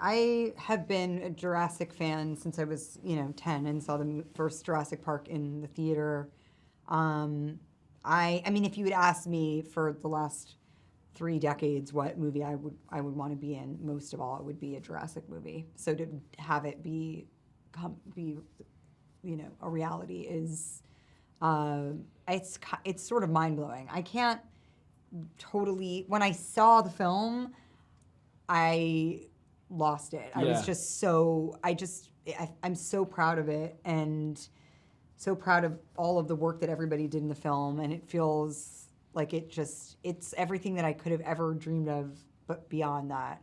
I have been a Jurassic fan since I was, 10 and saw the first Jurassic Park in the theater. I mean, if you had asked me for the last 3 decades what movie I would want to be in, most of all, it would be a Jurassic movie. So to have it be a reality is, it's sort of mind blowing. I can't totally. When I saw the film, I lost it. I was just so. I'm so proud of it and so proud of all of the work that everybody did in the film, and it feels like it's everything that I could have ever dreamed of, but beyond that.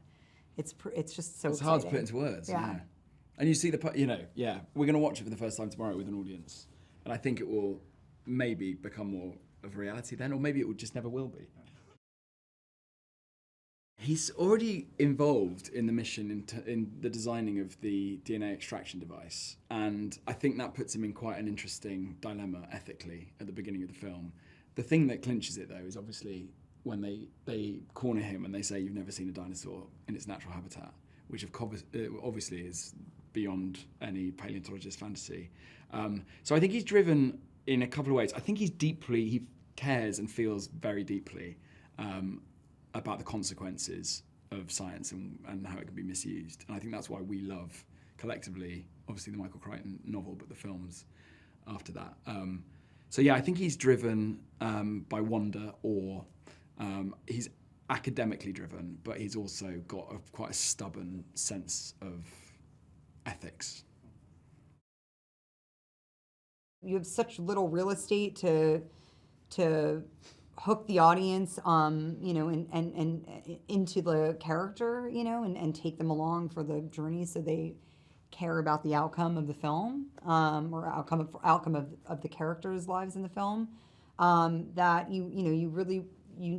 It's just so. It's exciting. hard to put into words. Yeah. And you see we're going to watch it for the first time tomorrow with an audience, and I think it will maybe become more of a reality then, or maybe it just never will be. He's already involved in the mission in the designing of the DNA extraction device, and I think that puts him in quite an interesting dilemma ethically at the beginning of the film. The thing that clinches it, though, is obviously when they corner him and they say you've never seen a dinosaur in its natural habitat, which obviously is beyond any paleontologist's fantasy. So I think he's driven in a couple of ways. I think he cares and feels very deeply about the consequences of science and how it can be misused. And I think that's why we love, collectively, obviously the Michael Crichton novel, but the films after that. So yeah, I think he's driven by wonder, or he's academically driven, but he's also got quite a stubborn sense of ethics. You have such little real estate to hook the audience, and into the character, and take them along for the journey, so they care about the outcome of the film, or outcome of the characters' lives in the film. That you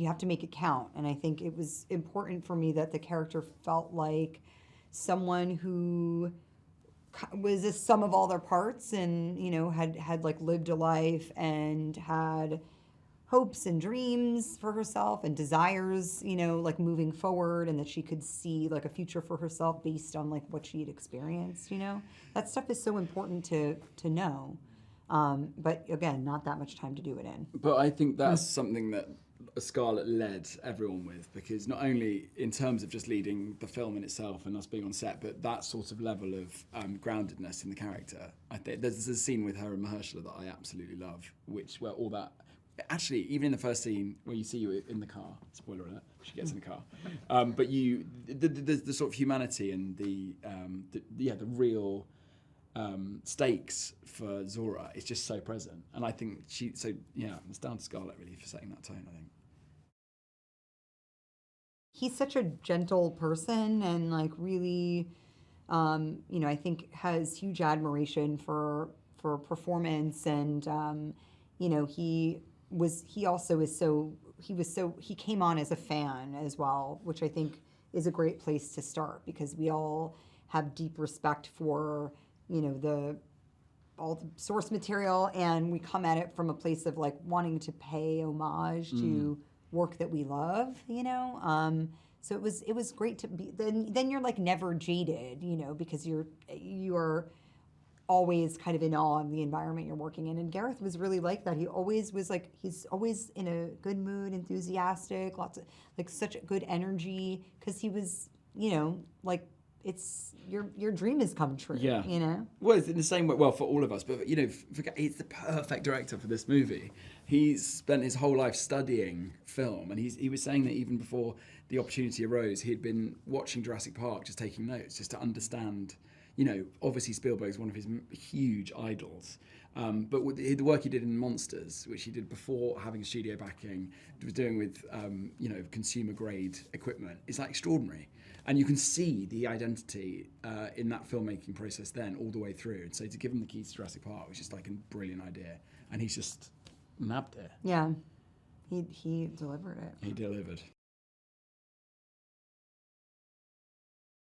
have to make it count, and I think it was important for me that the character felt like someone who was a sum of all their parts, and had like lived a life and had hopes and dreams for herself and desires, like moving forward, and that she could see like a future for herself based on like what she had experienced. That stuff is so important to know, but again, not that much time to do it in. But I think that's something that Scarlett led everyone with, because not only in terms of just leading the film in itself and us being on set, but that sort of level of groundedness in the character. I think there's a scene with her and Mahershala that I absolutely love, where all that. Actually, even in the first scene where you see you in the car, spoiler alert, she gets in the car, but the sort of humanity and the real stakes for Zora is just so present, and I think it's down to Scarlett really for setting that tone. I think he's such a gentle person, and like really, I think has huge admiration for performance, and he came on as a fan as well, which I think is a great place to start, because we all have deep respect for all the source material, and we come at it from a place of like wanting to pay homage to work that we love, so it was great to be. Then you're like never jaded, because you're always kind of in awe of the environment you're working in. And Gareth was really like that. He always was like, he's always in a good mood, enthusiastic, lots of like such good energy, because he was, like, it's your dream has come true. Yeah. Well, it's in the same way. Well, for all of us, but he's the perfect director for this movie. He's spent his whole life studying film, and he was saying that even before the opportunity arose, he had been watching Jurassic Park, just taking notes, just to understand. Obviously Spielberg's one of his huge idols, but with the work he did in Monsters, which he did before having studio backing, was doing with consumer grade equipment, is like extraordinary, and you can see the identity in that filmmaking process then all the way through. And so to give him the keys to Jurassic Park was just like a brilliant idea, and he's just nabbed it. Yeah, he delivered it. He delivered.